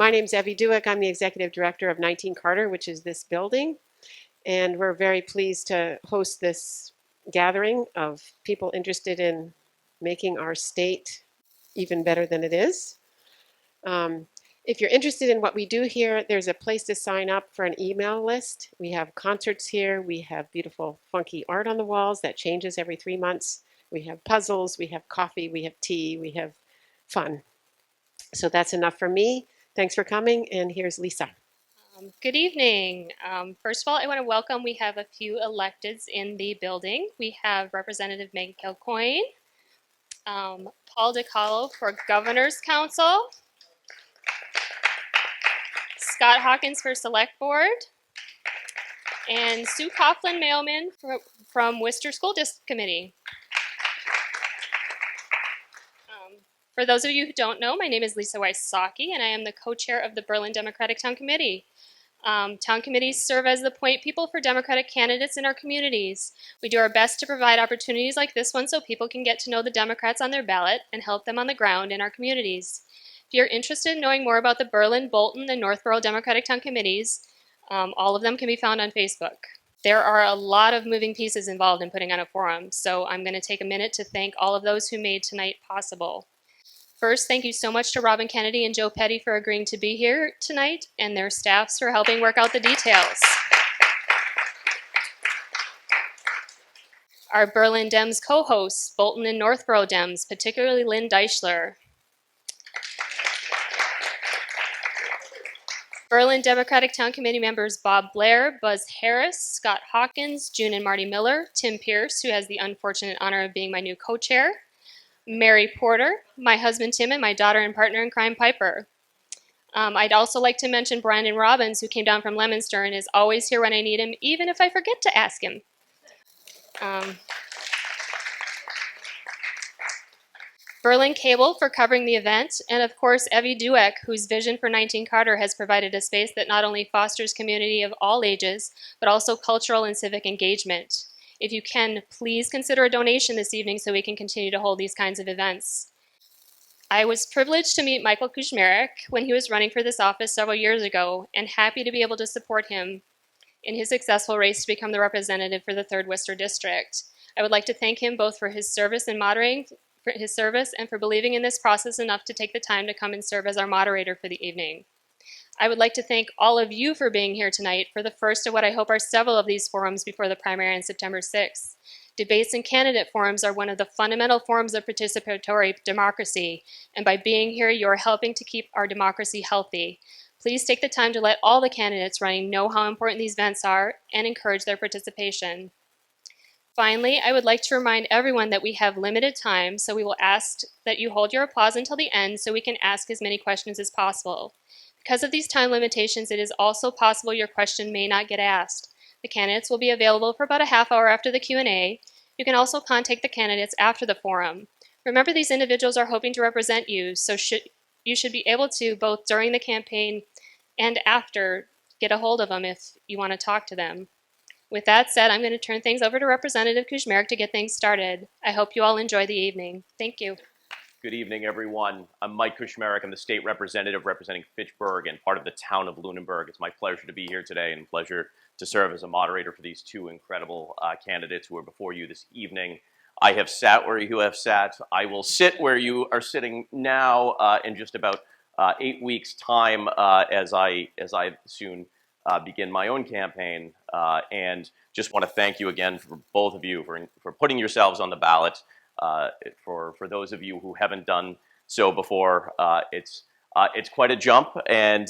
My name's Evy Dueck. I'm the executive director of 19 Carter, which is this building. And we're very pleased to host this gathering of people interested in making our state even better than it is. If you're interested in what we do here, there's a place to sign up for an email list. We have concerts here. We have beautiful, funky art on the walls that changes every 3 months. We have puzzles. We have coffee. We have tea. We have fun. So that's enough for me. Thanks for coming. And here's Lisa. Good evening. First of all, I want to welcome, we have a few electeds in the building. We have Representative Megan Kilcoyne, Paul DiCarlo for Governor's Council, Scott Hawkins for Select Board, and Sue Coughlin-Mailman from Worcester School District Committee. For those of you who don't know, my name is Lisa Wysocki, and I am the co-chair of the Berlin Democratic Town Committee. Town committees serve as the point people for Democratic candidates in our communities. We do our best to provide opportunities like this one so people can get to know the Democrats on their ballot and help them on the ground in our communities. If you're interested in knowing more about the Berlin, Bolton, and Northborough Democratic Town Committees, all of them can be found on Facebook. There are a lot of moving pieces involved in putting on a forum, so I'm going to take a minute to thank all of those who made tonight possible. First, thank you so much to Robyn Kennedy and Joe Petty for agreeing to be here tonight, and their staffs for helping work out the details. Our Berlin Dems co-hosts, Bolton and Northborough Dems, particularly Lynn Deichler. Berlin Democratic Town Committee members Bob Blair, Buzz Harris, Scott Hawkins, June and Marty Miller, Tim Pierce, who has the unfortunate honor of being my new co-chair, Mary Porter, my husband Tim, and my daughter and partner in crime, Piper. I'd also like to mention Brandon Robbins, who came down from Leominster and is always here when I need him, even if I forget to ask him. Berlin Cable for covering the event, and of course Evy Dueck, whose vision for 19 Carter has provided a space that not only fosters community of all ages, but also cultural and civic engagement. If you can, please consider a donation this evening so we can continue to hold these kinds of events. I was privileged to meet Michael Kushmerek when he was running for this office several years ago, and happy to be able to support him in his successful race to become the representative for the 3rd Worcester District. I would like to thank him both for his service in moderating, for his service, and for believing in this process enough to take the time to come and serve as our moderator for the evening. I would like to thank all of you for being here tonight for the first of what I hope are several of these forums before the primary on September 6th. Debates and candidate forums are one of the fundamental forms of participatory democracy, and by being here, you're helping to keep our democracy healthy. Please take the time to let all the candidates running know how important these events are and encourage their participation. Finally, I would like to remind everyone that we have limited time, so we will ask that you hold your applause until the end so we can ask as many questions as possible. Because of these time limitations, it is also possible your question may not get asked. The candidates will be available for about a half hour after the Q&A. You can also contact the candidates after the forum. Remember, these individuals are hoping to represent you, so you should be able to, both during the campaign and after, get a hold of them if you want to talk to them. With that said, I'm going to turn things over to Representative Kushmerek to get things started. I hope you all enjoy the evening. Thank you. Good evening, everyone. I'm Mike Kushmerek. I'm the state representative representing Fitchburg and part of the town of Lunenburg. It's my pleasure to be here today and pleasure to serve as a moderator for these two incredible candidates who are before you this evening. I have sat where you have sat. I will sit where you are sitting now in just about 8 weeks' time as I soon begin my own campaign. And just want to thank you again for both of you for putting yourselves on the ballot. For those of you who haven't done so before, it's quite a jump and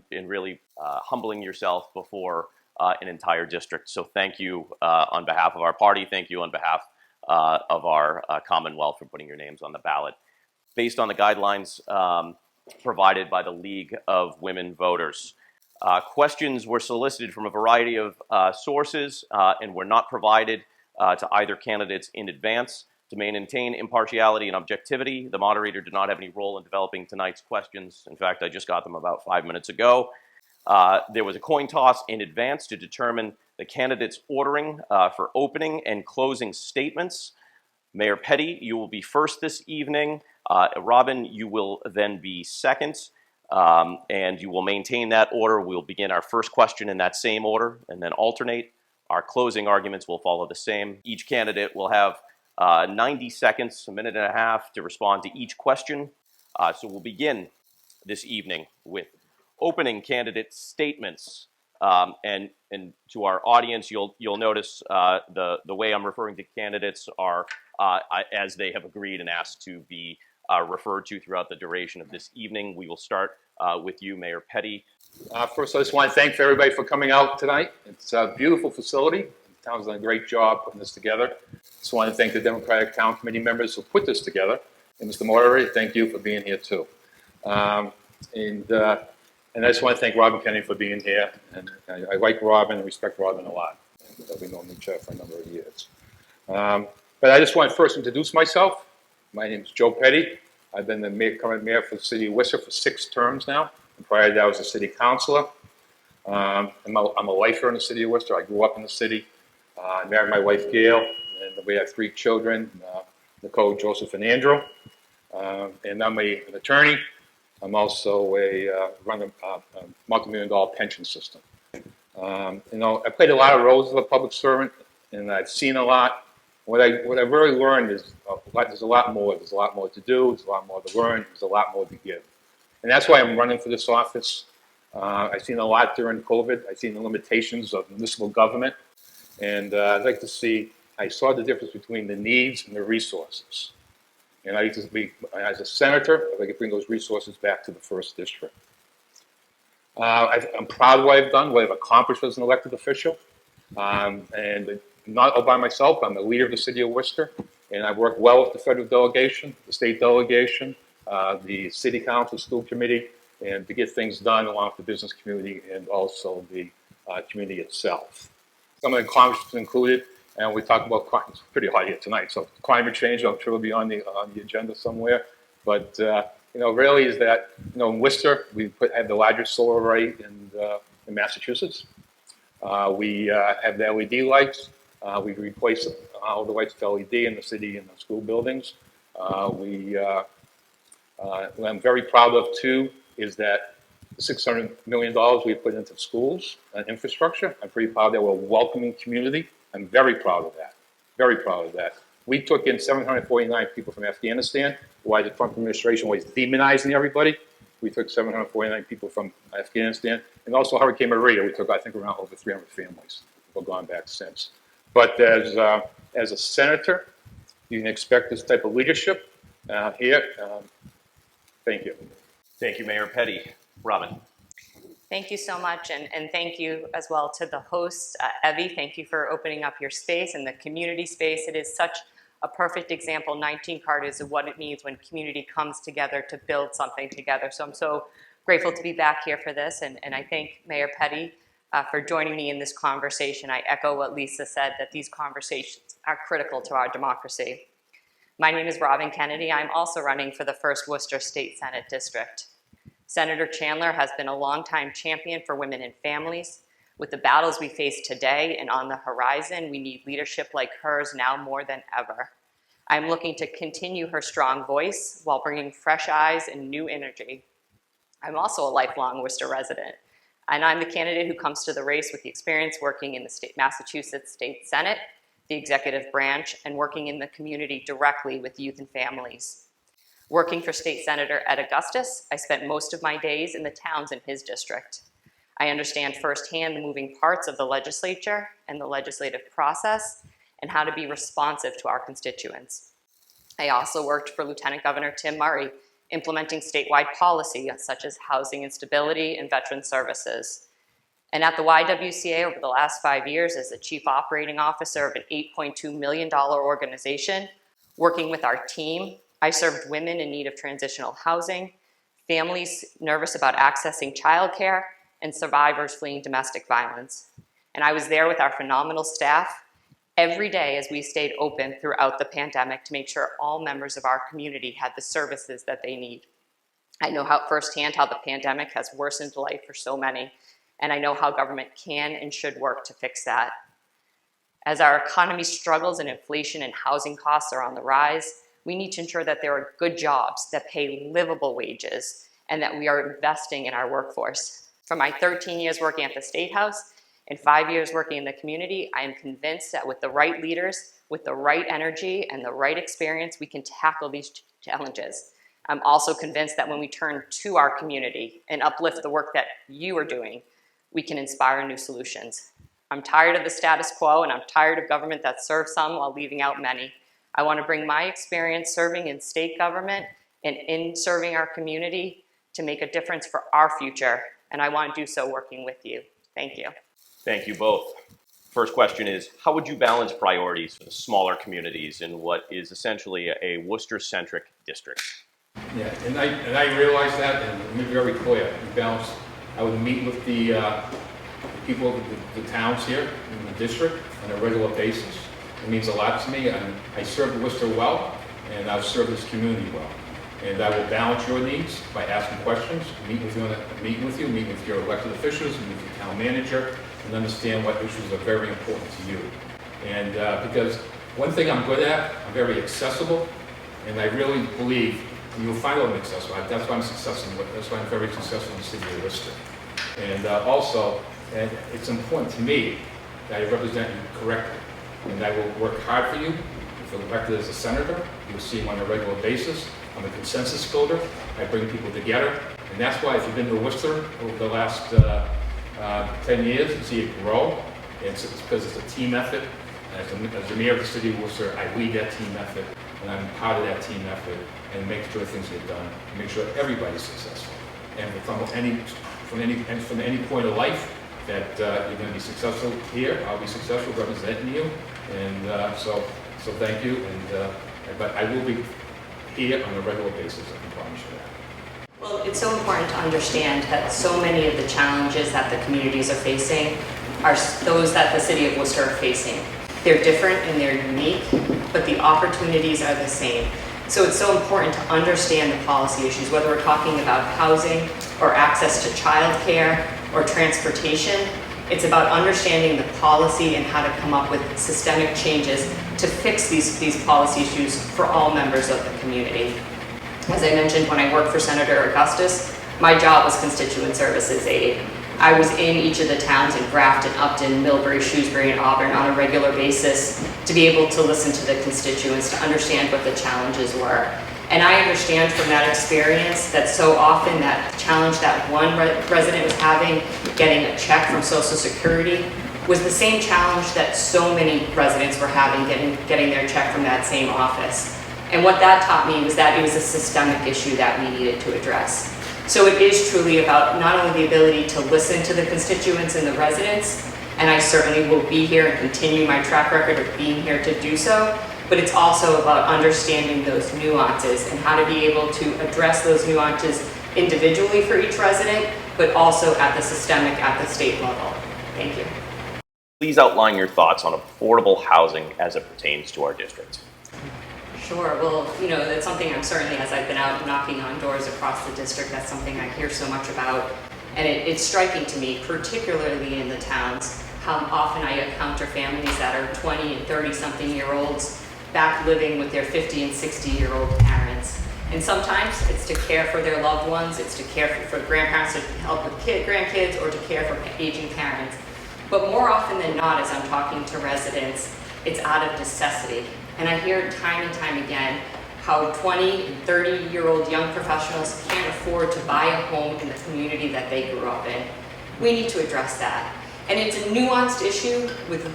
really humbling yourself before an entire district. So thank you on behalf of our party. Thank you on behalf of our Commonwealth for putting your names on the ballot. Based on the guidelines provided by the League of Women Voters. Questions were solicited from a variety of sources and were not provided to either candidates in advance. To maintain impartiality and objectivity, the moderator did not have any role in developing tonight's questions. In fact, I just got them about 5 minutes ago. There was a coin toss in advance to determine the candidates' ordering for opening and closing statements. Mayor Petty, you will be first this evening. Robyn, you will then be second. And you will maintain that order. We'll begin our first question in that same order and then alternate. Our closing arguments will follow the same. Each candidate will have 90 seconds, a minute and a half, to respond to each question. So we'll begin this evening with opening candidate statements. And to our audience, you'll notice the way I'm referring to candidates are as they have agreed and asked to be referred to throughout the duration of this evening. We will start with you, Mayor Petty. First, I just want to thank everybody for coming out tonight. It's a beautiful facility. The town's done a great job putting this together. Just want to thank the Democratic Town Committee members who put this together. And Mr. Moderator, thank you for being here too. And I just want to thank Robyn Kennedy for being here. And I like Robyn and respect Robyn a lot. And we've known each other for a number of years. But I just want to first introduce myself. My name is Joe Petty. I've been the current mayor for the city of Worcester for 6 terms now. And prior to that, I was a city councilor. I'm a lifer in the city of Worcester. I grew up in the city. I married my wife, Gail, and we have 3 children, Nicole, Joseph, and Andrew. And I'm an attorney. I'm also run a multi-million-dollar pension system. I played a lot of roles as a public servant, and I've seen a lot. What I've really learned is there's a lot more. There's a lot more to do. There's a lot more to learn. There's a lot more to give. And that's why I'm running for this office. I've seen a lot during COVID. I've seen the limitations of municipal government. And I'd like to see, I saw the difference between the needs and the resources. And I used to be, as a senator, if I could bring those resources back to the 1st district. I'm proud of what I've done, what I've accomplished as an elected official. And not all by myself, I'm the leader of the city of Worcester. And I work well with the federal delegation, the state delegation, the city council, school committee, and to get things done along with the business community and also the community itself. Some of the accomplishments included, and we talk about crime. It's pretty hot here tonight, so climate change, I'm sure will be on the agenda somewhere. But really is that in Worcester we have the largest solar array in Massachusetts. We have the LED lights. We replace all the lights to LED in the city and the school buildings. What I'm very proud of too is that the $600 million we put into schools and infrastructure. I'm pretty proud that we're a welcoming community. I'm very proud of that. Very proud of that. We took in 749 people from Afghanistan. While the Trump administration was demonizing everybody, we took 749 people from Afghanistan. And also Hurricane Maria, we took, I think, around over 300 families. We've gone back since. But as a senator, you can expect this type of leadership here. Thank you. Thank you, Mayor Petty. Robyn. Thank you so much, and thank you as well to the hosts. Evy, thank you for opening up your space and the community space. It is such a perfect example, 19 Carters, of what it means when community comes together to build something together. So I'm so grateful to be back here for this, and I thank Mayor Petty for joining me in this conversation. I echo what Lisa said, that these conversations are critical to our democracy. My name is Robyn Kennedy. I'm also running for the 1st Worcester State Senate District. Senator Chandler has been a longtime champion for women and families. With the battles we face today and on the horizon, we need leadership like hers now more than ever. I'm looking to continue her strong voice while bringing fresh eyes and new energy. I'm also a lifelong Worcester resident, and I'm the candidate who comes to the race with the experience working in the Massachusetts State Senate, the executive branch, and working in the community directly with youth and families. Working for State Senator Ed Augustus, I spent most of my days in the towns in his district. I understand firsthand the moving parts of the legislature and the legislative process and how to be responsive to our constituents. I also worked for Lieutenant Governor Tim Murray, implementing statewide policy such as housing instability and veteran services. And at the YWCA over the last 5 years as the Chief Operating Officer of an $8.2 million organization, working with our team, I served women in need of transitional housing, families nervous about accessing childcare, and survivors fleeing domestic violence. And I was there with our phenomenal staff every day as we stayed open throughout the pandemic to make sure all members of our community had the services that they need. I know firsthand how the pandemic has worsened life for so many, and I know how government can and should work to fix that. As our economy struggles and inflation and housing costs are on the rise, we need to ensure that there are good jobs that pay livable wages and that we are investing in our workforce. From my 13 years working at the State House and 5 years working in the community, I am convinced that with the right leaders, with the right energy and the right experience, we can tackle these challenges. I'm also convinced that when we turn to our community and uplift the work that you are doing, we can inspire new solutions. I'm tired of the status quo, and I'm tired of government that serves some while leaving out many. I want to bring my experience serving in state government and in serving our community to make a difference for our future, and I want to do so working with you. Thank you. Thank you both. First question is, how would you balance priorities for the smaller communities in what is essentially a Worcester-centric district? Yeah, and I realize that, and let me be very clear. I would meet with the people of the towns here in the district on a regular basis. It means a lot to me. I serve Worcester well, and I've served this community well. And I will balance your needs by asking questions, meet with your elected officials, meet with your town manager, and understand what issues are very important to you. And because one thing I'm good at, I'm very accessible, and I really believe, and you'll find out I'm accessible. That's why I'm successful. That's why I'm very successful in the city of Worcester. And also, and it's important to me that I represent you correctly, and I will work hard for you. If you're elected as a senator, you'll see him on a regular basis. I'm a consensus builder. I bring people together, and that's why if you've been to Worcester over the last 10 years, you see it grow. It's because it's a team effort. As the mayor of the city of Worcester, I lead that team effort, and I'm part of that team effort, and make sure things get done, and make sure everybody's successful. And from any point of life that you're going to be successful here, I'll be successful representing you, and so thank you. And but I will be here on a regular basis. I can promise you that. Well, it's so important to understand that so many of the challenges that the communities are facing are those that the city of Worcester are facing. They're different and they're unique, but the opportunities are the same. So it's so important to understand the policy issues, whether we're talking about housing or access to childcare or transportation. It's about understanding the policy and how to come up with systemic changes to fix these policy issues for all members of the community. As I mentioned, when I worked for Senator Augustus, my job was constituent services aide. I was in each of the towns in Grafton, Upton, Millbury, Shrewsbury, and Auburn on a regular basis to be able to listen to the constituents, to understand what the challenges were. And I understand from that experience that so often that challenge that one resident was having, getting a check from Social Security, was the same challenge that so many residents were having, getting their check from that same office. And what that taught me was that it was a systemic issue that we needed to address. So it is truly about not only the ability to listen to the constituents and the residents, and I certainly will be here and continue my track record of being here to do so, but it's also about understanding those nuances and how to be able to address those nuances individually for each resident, but also at the systemic, at the state level. Thank you. Please outline your thoughts on affordable housing as it pertains to our district. Sure. Well, that's something I'm certainly, as I've been out knocking on doors across the district, that's something I hear so much about. And it's striking to me, particularly in the towns, how often I encounter families that are 20 and 30-something-year-olds back living with their 50 and 60-year-old parents. And sometimes it's to care for their loved ones, it's to care for grandparents, to help with grandkids, or to care for aging parents. But more often than not, as I'm talking to residents, it's out of necessity. And I hear time and time again how 20 and 30-year-old young professionals can't afford to buy a home in the community that they grew up in. We need to address that. And it's a nuanced issue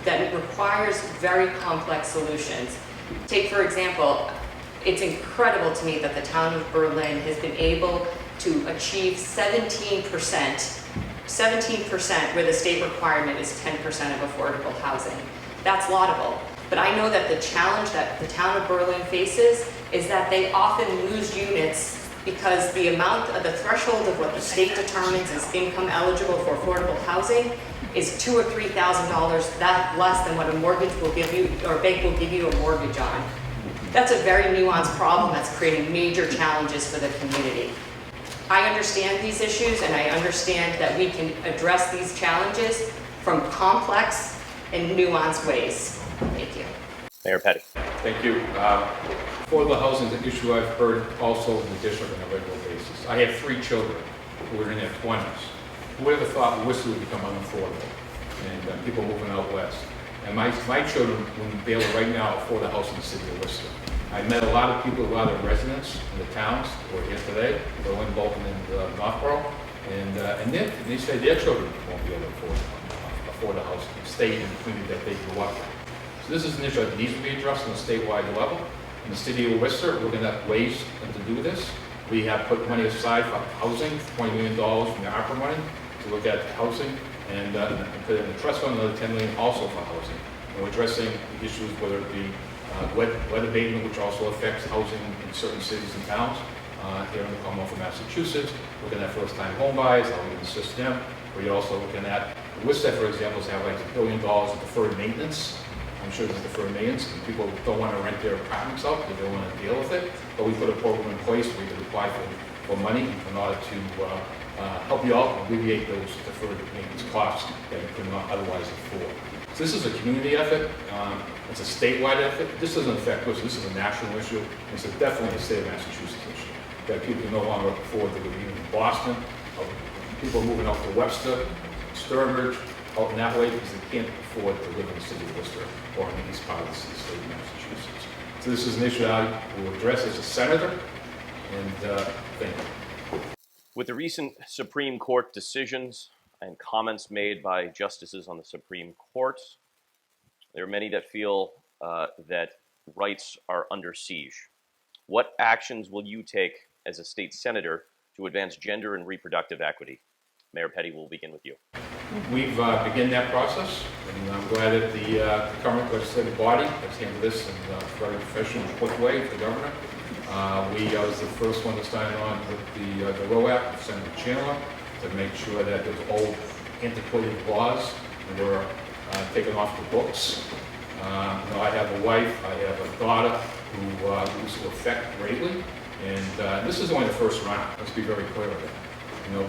that requires very complex solutions. Take, for example, it's incredible to me that the town of Berlin has been able to achieve 17%, where the state requirement is 10% of affordable housing. That's laudable. But I know that the challenge that the town of Berlin faces is that they often lose units because the threshold of what the state determines is income eligible for affordable housing is $2,000 or $3,000 that less than what a mortgage will give you, or a bank will give you a mortgage on. That's a very nuanced problem that's creating major challenges for the community. I understand these issues, and I understand that we can address these challenges from complex and nuanced ways. Thank you. Mayor Petty. Thank you. affordable housing is an issue I've heard also in the district on a regular basis. I have 3 children who are in their 20s. Who ever thought Worcester would become unaffordable and people moving out west? And my children wouldn't be able to right now afford a house in the city of Worcester. I met a lot of people, a lot of residents in the towns who are here today, Berlin, Bolton, and Northborough, and they say their children won't be able to afford a house and stay in the community that they grew up in. So this is an issue that needs to be addressed on a statewide level. In the city of Worcester, we're looking at ways to do this. We have put money aside for housing, $20 million from the ARPA money to look at housing, and put in the trust fund another $10 million also for housing. And we're addressing the issues, whether it be wet abatement, which also affects housing in certain cities and towns. Here in the Commonwealth of Massachusetts, looking at first-time home buyers, how we can assist them. We're also looking at Worcester, for example, have like $1 billion of deferred maintenance. I'm sure there's deferred maintenance, and people don't want to rent their apartments out because they don't want to deal with it. But we put a program in place where you can apply for money in order to help you out and alleviate those deferred maintenance costs that you could not otherwise afford. So this is a community effort. It's a statewide effort. This doesn't affect us. This is a national issue. It's definitely a state of Massachusetts issue. That people can no longer afford to live in Boston. People are moving out to Webster, Sturbridge, out in that way because they can't afford to live in the city of Worcester or in the east part of the state of Massachusetts. So this is an issue I will address as a senator, and thank you. With the recent Supreme Court decisions and comments made by justices on the Supreme Court, there are many that feel that rights are under siege. What actions will you take as a state senator to advance gender and reproductive equity? Mayor Petty, we'll begin with you. We've begun that process, and I'm glad that the current legislative body has handled this in a very professional and quick way for the governor. I was the first one to sign on with the ROE Act with Senator Chandler to make sure that those old antiquated laws were taken off the books. I have a wife, I have a daughter who this will affect greatly, and this is only the first round. Let's be very clear with that.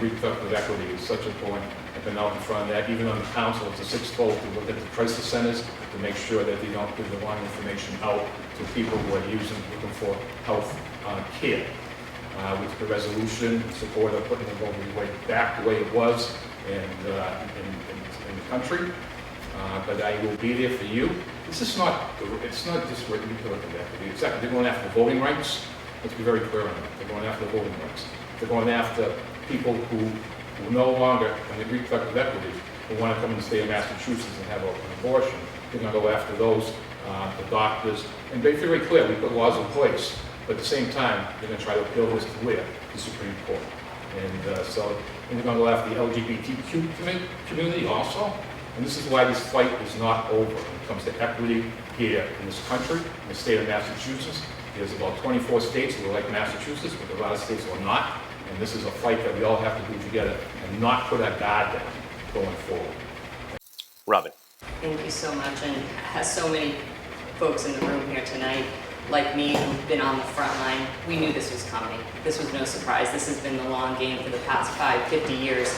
Reproductive equity is such a point. I've been out in front of that, even on the council, it's a 6-fold to look at the crisis centers to make sure that they don't give the wrong information out to people who are looking for health care. With the resolution, support of putting the right back the way it was in the country. But I will be there for you. This is it's not just reproductive equity. Exactly, they're going after voting rights. Let's be very clear on that. They're going after voting rights. They're going after people who no longer, when they reproductive equity, who want to come in the state of Massachusetts and have an abortion. They're going to go after those, the doctors. And be very clear, we put laws in place, but at the same time, they're going to try to appeal this to where? The Supreme Court. And they're going to go after the LGBTQ community also. And this is why this fight is not over when it comes to equity here in this country, in the state of Massachusetts. There's about 24 states that are like Massachusetts, but a lot of states are not. And this is a fight that we all have to do together and not put our guard down going forward. Robyn. Thank you so much. And as so many folks in the room here tonight, like me, who've been on the front line, we knew this was coming. This was no surprise. This has been the long game for the past 50 years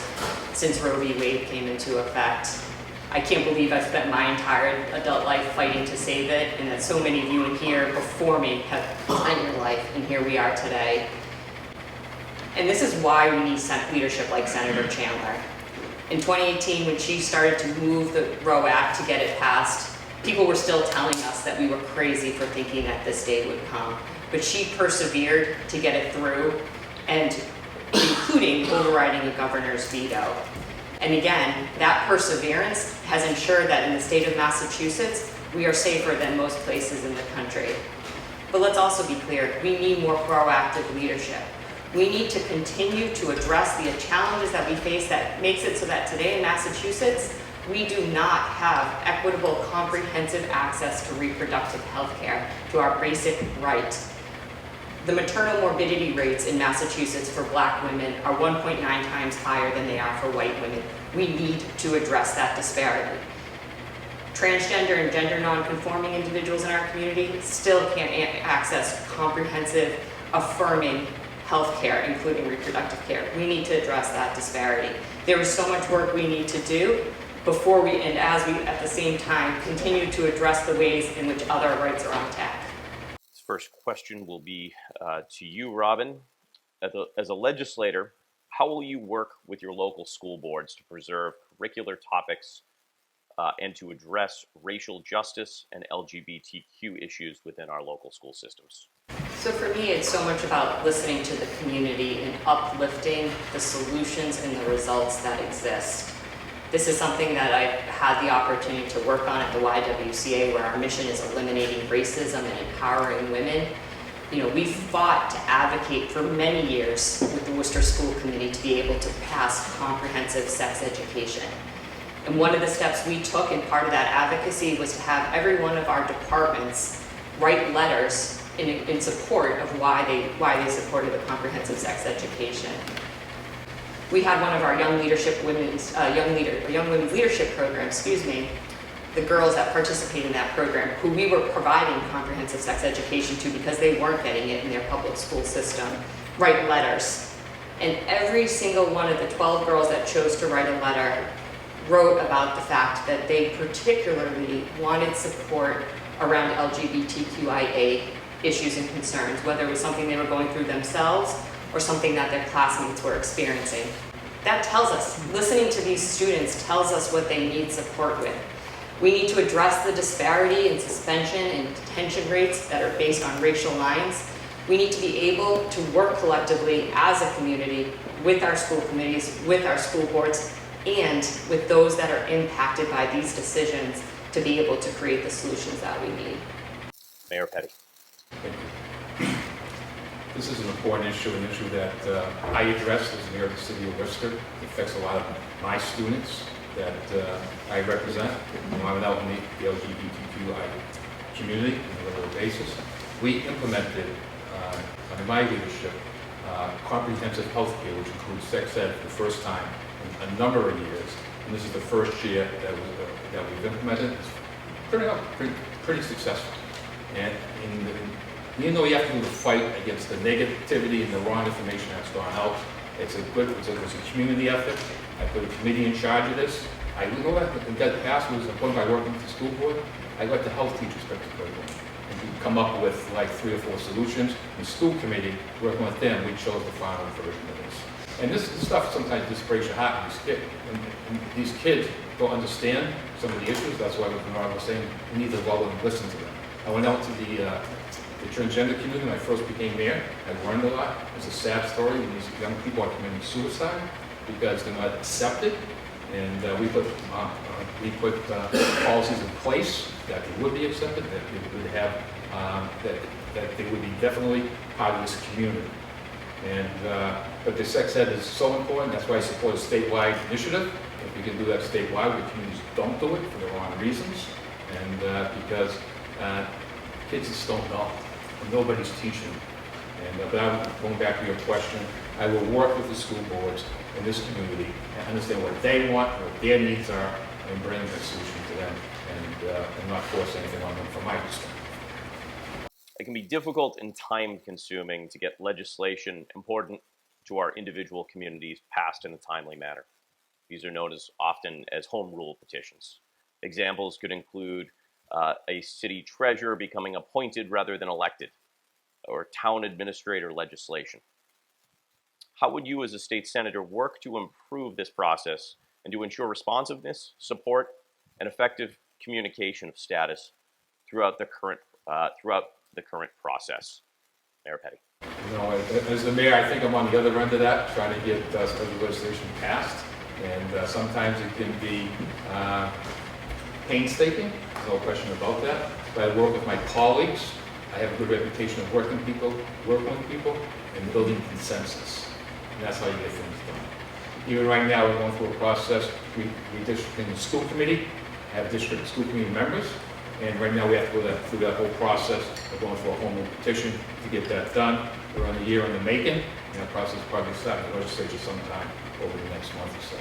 since Roe v. Wade came into effect. I can't believe I've spent my entire adult life fighting to save it, and that so many of you in here before me have spent your life, and here we are today. And this is why we need leadership like Senator Chandler. In 2018, when she started to move the Roe Act to get it passed, people were still telling us that we were crazy for thinking that this day would come. But she persevered to get it through, and including overriding the governor's veto. And again, that perseverance has ensured that in the state of Massachusetts, we are safer than most places in the country. But let's also be clear, we need more proactive leadership. We need to continue to address the challenges that we face that makes it so that today in Massachusetts, we do not have equitable, comprehensive access to reproductive health care, to our basic right. The maternal morbidity rates in Massachusetts for Black women are 1.9 times higher than they are for white women. We need to address that disparity. Transgender and gender non-conforming individuals in our community still can't access comprehensive, affirming health care, including reproductive care. We need to address that disparity. There is so much work we need to do before we, and as we at the same time continue to address the ways in which other rights are on attack. First question will be to you, Robyn. As a legislator, how will you work with your local school boards to preserve curricular topics and to address racial justice and LGBTQ issues within our local school systems? So for me, it's so much about listening to the community and uplifting the solutions and the results that exist. This is something that I've had the opportunity to work on at the YWCA, where our mission is eliminating racism and empowering women. You know, we've fought to advocate for many years with the Worcester School Committee to be able to pass comprehensive sex education. And one of the steps we took in part of that advocacy was to have every one of our departments write letters in support of why they supported the comprehensive sex education. We had one of our young women's leadership program, the girls that participate in that program, who we were providing comprehensive sex education to because they weren't getting it in their public school system, write letters. And every single one of the 12 girls that chose to write a letter wrote about the fact that they particularly wanted support around LGBTQIA issues and concerns, whether it was something they were going through themselves or something that their classmates were experiencing. That tells us, listening to these students tells us what they need support with. We need to address the disparity in suspension and detention rates that are based on racial lines. We need to be able to work collectively as a community with our school committees, with our school boards, and with those that are impacted by these decisions to be able to create the solutions that we need. Mayor Petty. Thank you. This is an important issue, an issue that I address as mayor of the city of Worcester. It affects a lot of my students that I represent. I'm out in the LGBTQI community on a regular basis. We implemented, under my leadership, comprehensive health care, which includes sex ed for the first time in a number of years. And this is the first year that we've implemented. It's pretty successful. And even though you have to do the fight against the negativity and the wrong information that's gone out, it's a community effort. I put a committee in charge of this. You know what got passed was when I working with the school board, I got the health teachers particularly, and we come up with like 3 or 4 solutions. The school committee, working with them, we chose the final version of this. And this stuff sometimes just breaks your heart. These kids don't understand some of the issues. That's why I was saying we need to go out and listen to them. I went out to the transgender community when I first became mayor. I learned a lot. It's a sad story when these young people are committing suicide because they're not accepted. And we put policies in place that they would be accepted, that they would have, that they would be definitely part of this community. And but the sex ed is so important. That's why I support a statewide initiative. If we can do that statewide, the communities don't do it for the wrong reasons, and because kids just don't know. Nobody's teaching them. And but I'm going back to your question. I will work with the school boards in this community and understand what they want, what their needs are, and bring a solution to them, and not force anything on them from my perspective. It can be difficult and time-consuming to get legislation important to our individual communities passed in a timely manner. These are known often as home rule petitions. Examples could include a city treasurer becoming appointed rather than elected, or town administrator legislation. How would you as a state senator work to improve this process and to ensure responsiveness, support, and effective communication of status throughout the current process? Mayor Petty. You know, as the mayor, I think I'm on the other end of that, trying to get special legislation passed. And sometimes it can be painstaking, there's no question about that. But I work with my colleagues. I have a good reputation of working with people, and building consensus. And that's how you get things done. Even right now, we're going through a process. We district in the school committee, have district school committee members, and right now we have to go through that whole process. We're going through a home rule petition to get that done. We're on a year in the making, and that process will probably start in the legislature sometime over the next month or so.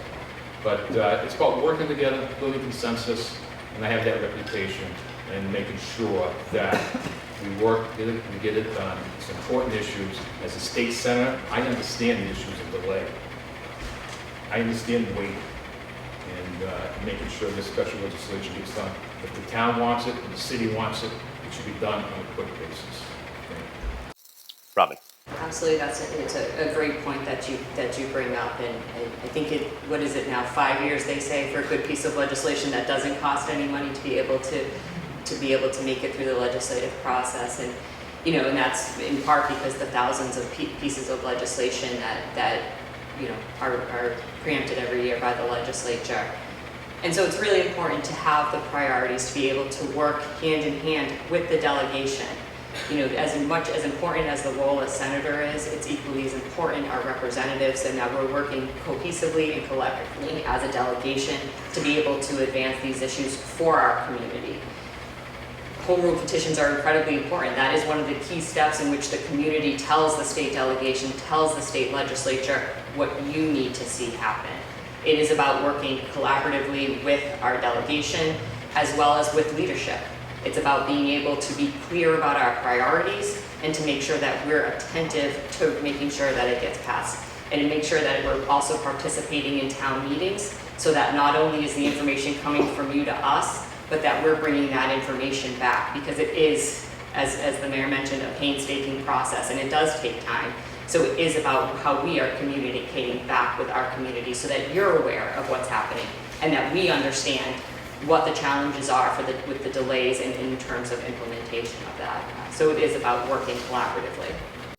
But it's about working together, building consensus, and I have that reputation, and making sure that we work together to get it done. It's important issues. As a state senator, I understand the issues of delay. I understand the waiting and making sure this special legislation gets done. If the town wants it, if the city wants it, it should be done on a quick basis. Robyn. Absolutely, it's a great point that you bring up, and I think what is it now, 5 years they say for a good piece of legislation that doesn't cost any money to be able to make it through the legislative process, and and that's in part because the thousands of pieces of legislation that are preempted every year by the legislature. And so it's really important to have the priorities to be able to work hand in hand with the delegation. As much as important as the role as senator is, it's equally as important our representatives, and that we're working cohesively and collectively as a delegation to be able to advance these issues for our community. Home rule petitions are incredibly important. That is one of the key steps in which the community tells the state delegation, tells the state legislature what you need to see happen. It is about working collaboratively with our delegation as well as with leadership. It's about being able to be clear about our priorities and to make sure that we're attentive to making sure that it gets passed, and to make sure that we're also participating in town meetings so that not only is the information coming from you to us, but that we're bringing that information back, because it is, as the mayor mentioned, a painstaking process, and it does take time. So it is about how we are communicating back with our community so that you're aware of what's happening and that we understand what the challenges are with the delays in terms of implementation of that. So it is about working collaboratively.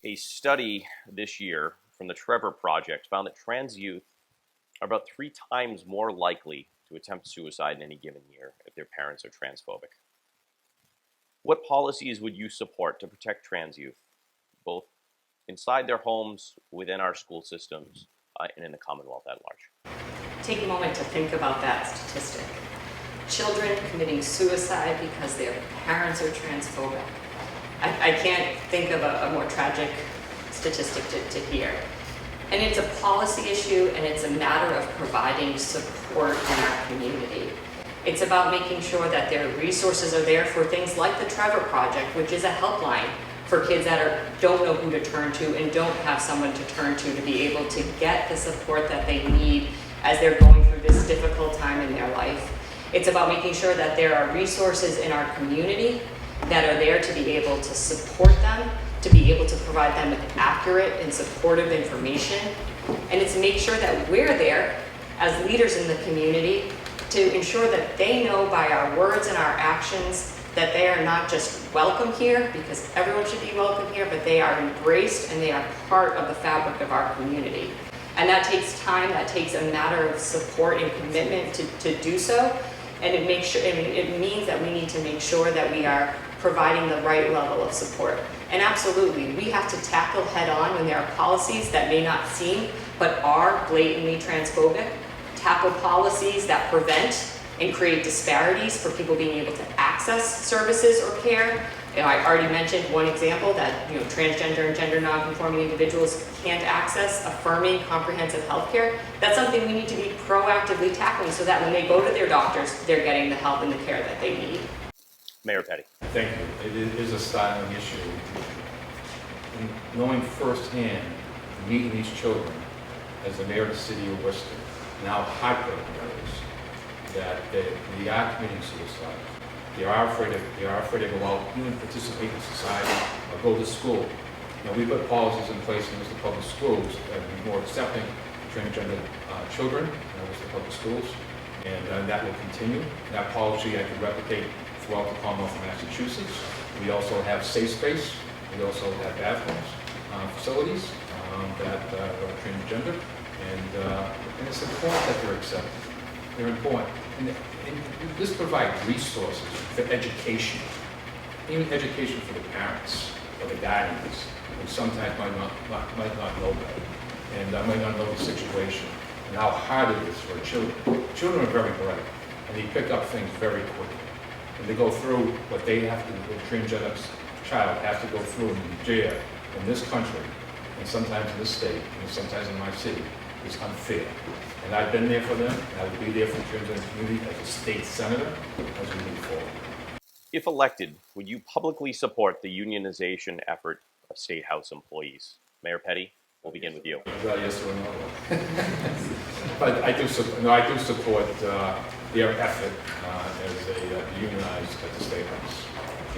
A study this year from the Trevor Project found that trans youth are about 3 times more likely to attempt suicide in any given year if their parents are transphobic. What policies would you support to protect trans youth, both inside their homes, within our school systems, and in the Commonwealth at large? Take a moment to think about that statistic. Children committing suicide because their parents are transphobic. I can't think of a more tragic statistic to hear. And it's a policy issue, and it's a matter of providing support in our community. It's about making sure that their resources are there for things like the Trevor Project, which is a helpline for kids that don't know who to turn to and don't have someone to turn to be able to get the support that they need as they're going through this difficult time in their life. It's about making sure that there are resources in our community that are there to be able to support them, to be able to provide them with accurate and supportive information, and it's to make sure that we're there as leaders in the community to ensure that they know by our words and our actions that they are not just welcome here, because everyone should be welcome here, but they are embraced and they are part of the fabric of our community. And that takes time, that takes a matter of support and commitment to do so. And it means that we need to make sure that we are providing the right level of support. And absolutely, we have to tackle head on when there are policies that may not seem, but are blatantly transphobic. Tackle policies that prevent and create disparities for people being able to access services or care. I already mentioned one example that transgender and gender nonconforming individuals can't access affirming comprehensive health care. That's something we need to be proactively tackling so that when they go to their doctors, they're getting the help and the care that they need. Mayor Petty. Thank you. It is a styling issue. And knowing firsthand, meeting these children as the mayor of the city of Worcester, and how heartbreaking that is, that they are committing suicide. They are afraid to go out, even participate in society or go to school. We put policies in place in the public schools that be more accepting of transgender children in the public schools, and that will continue. That policy I could replicate throughout the Commonwealth of Massachusetts. We also have safe space. We also have bathrooms, facilities that are transgender, and it's important that they're accepted. They're important. And this provides resources for education, even education for the parents or the guardians, who sometimes might not know better and might not know the situation and how hard it is for children. Children are very bright, and they pick up things very quickly. And they go through what they have to, what a transgender child has to go through in jail in this country, and sometimes in this state, and sometimes in my city, is unfair. And I've been there for them, and I will be there for the transgender community as a state senator as we move forward. If elected, would you publicly support the unionization effort of State House employees? Mayor Petty, we'll begin with you. Yes or no? But I do support their effort as a unionize at the State House.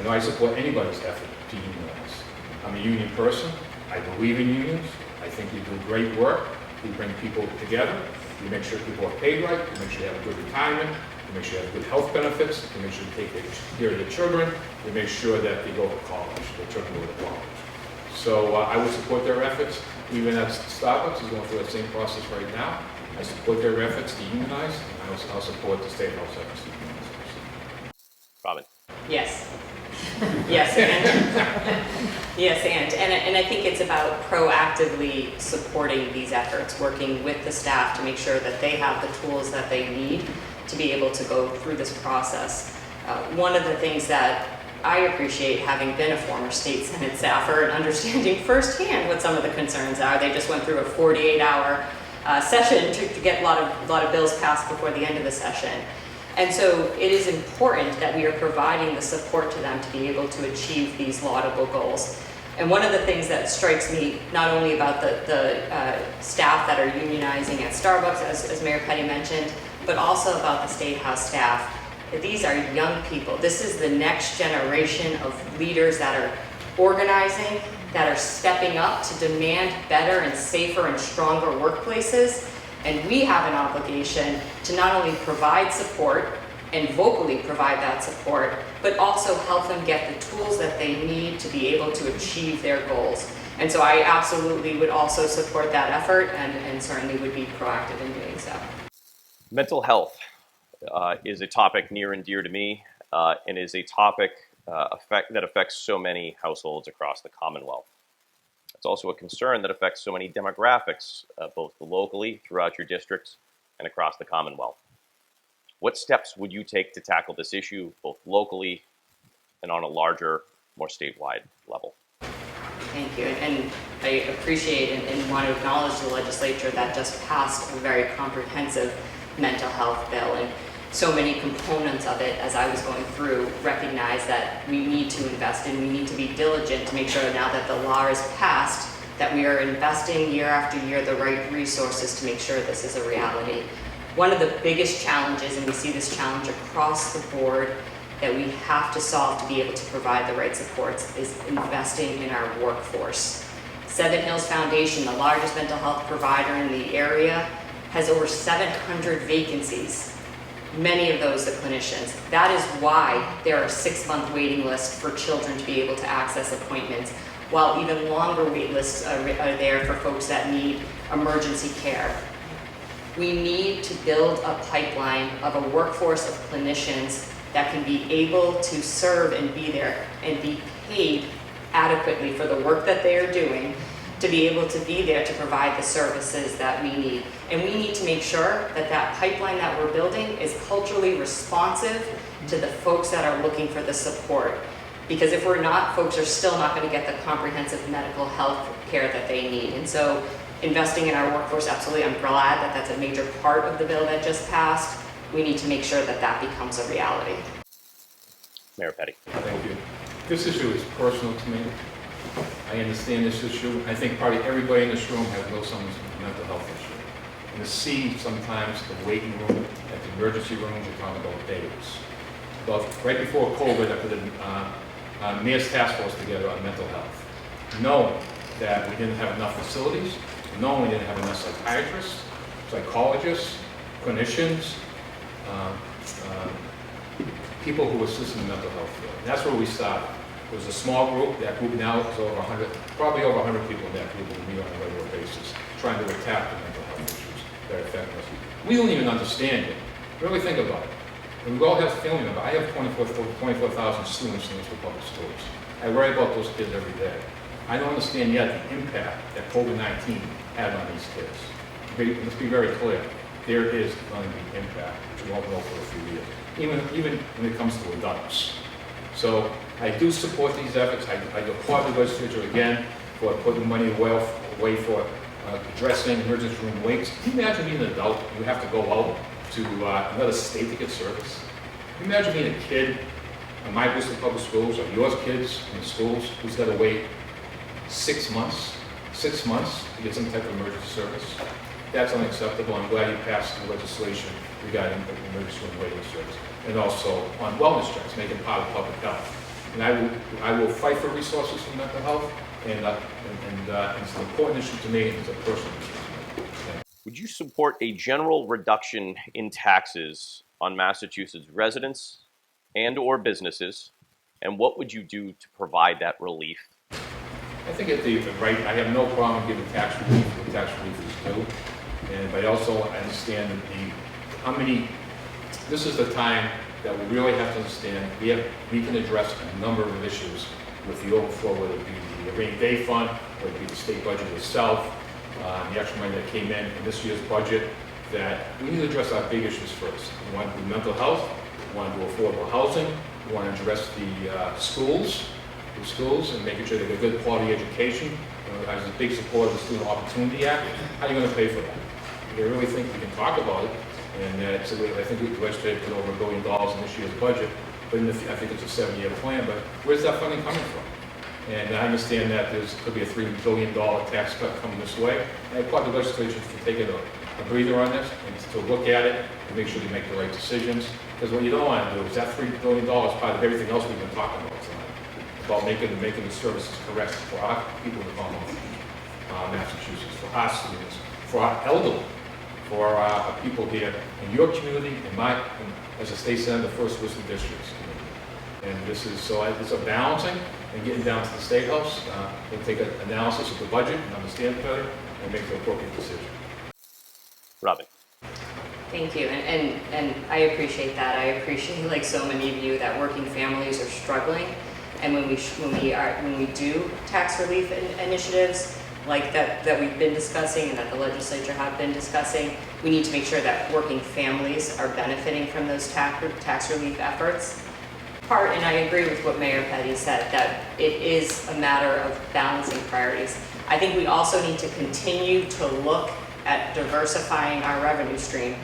I support anybody's effort to unionize. I'm a union person. I believe in unions. I think you do great work. You bring people together. You make sure people are paid right. You make sure you have a good retirement. You make sure you have good health benefits. You make sure you take care of your children. You make sure that they go to college, their children go to college. So I would support their efforts. Even as Starbucks is going through that same process right now, I support their efforts to unionize, and I'll support the state health efforts to unionize. Robyn. Yes. Yes, and yes, and I think it's about proactively supporting these efforts, working with the staff to make sure that they have the tools that they need to be able to go through this process. One of the things that I appreciate, having been a former state Senate staffer and understanding firsthand what some of the concerns are. They just went through a 48-hour session to get a lot of bills passed before the end of the session. And so it is important that we are providing the support to them to be able to achieve these laudable goals. And one of the things that strikes me, not only about the staff that are unionizing at Starbucks, as Mayor Petty mentioned, but also about the State House staff. These are young people. This is the next generation of leaders that are organizing, that are stepping up to demand better and safer and stronger workplaces. And we have an obligation to not only provide support and vocally provide that support, but also help them get the tools that they need to be able to achieve their goals. And so I absolutely would also support that effort and certainly would be proactive in doing so. Mental health is a topic near and dear to me and is a topic that affects so many households across the Commonwealth. It's also a concern that affects so many demographics, both locally throughout your districts and across the Commonwealth. What steps would you take to tackle this issue, both locally and on a larger, more statewide level? Thank you, and I appreciate and want to acknowledge the legislature that just passed a very comprehensive mental health bill, and so many components of it, as I was going through, recognize that we need to invest and we need to be diligent to make sure now that the law is passed that we are investing year after year the right resources to make sure this is a reality. One of the biggest challenges, and we see this challenge across the board, that we have to solve to be able to provide the right supports is investing in our workforce. Seven Hills Foundation, the largest mental health provider in the area, has over 700 vacancies. Many of those the clinicians. That is why there are 6-month waiting lists for children to be able to access appointments, while even longer wait lists are there for folks that need emergency care. We need to build a pipeline of a workforce of clinicians that can be able to serve and be there and be paid adequately for the work that they are doing, to be able to be there to provide the services that we need. And we need to make sure that that pipeline that we're building is culturally responsive to the folks that are looking for the support. Because if we're not, folks are still not going to get the comprehensive medical health care that they need. And so investing in our workforce, absolutely, I'm glad that that's a major part of the bill that just passed. We need to make sure that that becomes a reality. Mayor Petty. Thank you. This issue is personal to me. I understand this issue. I think probably everybody in this room has some mental health issue. And to see sometimes the waiting room at the emergency rooms, you're talking about days. But right before COVID, I put the Mayor's Task Force together on mental health, knowing that we didn't have enough facilities, knowing we didn't have enough psychiatrists, psychologists, clinicians, people who assist in the mental health field. And that's where we started. It was a small group. That group now is over 100, probably over 100 people in that group who meet on a regular basis, trying to attack the mental health issues that affect us. We don't even understand it. Really think about it. And we all have family members. I have 24,000 students in the public schools. I worry about those kids every day. I don't understand yet the impact that COVID-19 had on these kids. Let's be very clear. There is going to be impact, which we won't know for a few years, even when it comes to adults. So I do support these efforts. I applaud the legislature again for putting money away for addressing emergency room waits. Can you imagine being an adult? You have to go out to another state to get service. Can you imagine being a kid in my Worcester public schools or yours kids in the schools who's got to wait 6 months to get some type of emergency service? That's unacceptable. I'm glad you passed the legislation regarding the emergency room waiting service, and also on wellness checks, make it part of public health. And I will fight for resources for mental health, and it's an important issue to me, and it's a personal issue. Would you support a general reduction in taxes on Massachusetts residents and/or businesses? And what would you do to provide that relief? I think at the right, I have no problem giving tax relief what tax relief is due. But also I understand that this is the time that we really have to understand we can address a number of issues with the overflow, whether it be the rainy day fund, whether it be the state budget itself, the extra money that came in this year's budget, that we need to address our big issues first. We want to do mental health, we want to do affordable housing, we want to address the schools and making sure they get good quality education. I was a big supporter of the Student Opportunity Act. How are you going to pay for that? I really think we can talk about it, and I think the legislature put over $1 billion in this year's budget, but I think it's a 7-year plan, but where's that funding coming from? And I understand that there could be a $3 billion tax cut coming this way, and I applaud the legislature for taking a breather on this, and to look at it, and make sure they make the right decisions, because what you don't want to do is that $3 billion is part of everything else we've been talking about tonight, about making the services correct for our people in Commonwealth, Massachusetts, for our students, for our elderly, for our people here in your community, as a state senator, the first Worcester district's community. And this is, so it's a balancing and getting down to the State House. We'll take an analysis of the budget and understand it better and make the appropriate decision. Robyn. Thank you, and I appreciate that. I appreciate, like so many of you, that working families are struggling, and when we do tax relief initiatives like that we've been discussing and that the legislature have been discussing, we need to make sure that working families are benefiting from those tax relief efforts. And I agree with what Mayor Petty said, that it is a matter of balancing priorities. I think we also need to continue to look at diversifying our revenue stream.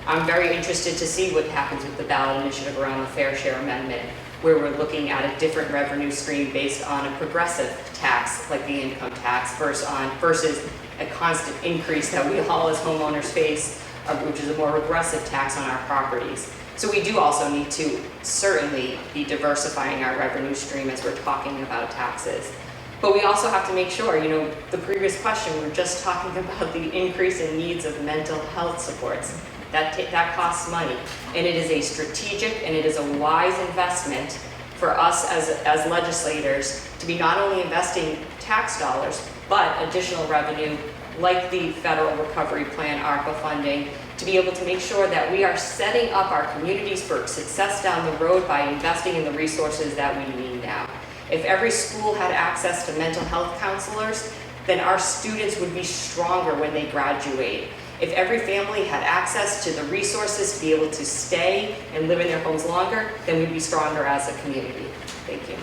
I'm very interested to see what happens with the ballot initiative around the Fair Share Amendment, where we're looking at a different revenue stream based on a progressive tax, like the income tax, versus a constant increase that we all as homeowners face, which is a more regressive tax on our properties. So we do also need to certainly be diversifying our revenue stream as we're talking about taxes. But we also have to make sure, the previous question, we were just talking about the increase in needs of mental health supports. That costs money, and it is a strategic and it is a wise investment for us as legislators to be not only investing tax dollars, but additional revenue like the Federal Recovery Plan, ARPA funding, to be able to make sure that we are setting up our communities for success down the road by investing in the resources that we need now. If every school had access to mental health counselors, then our students would be stronger when they graduate. If every family had access to the resources to be able to stay and live in their homes longer, then we'd be stronger as a community. Thank you.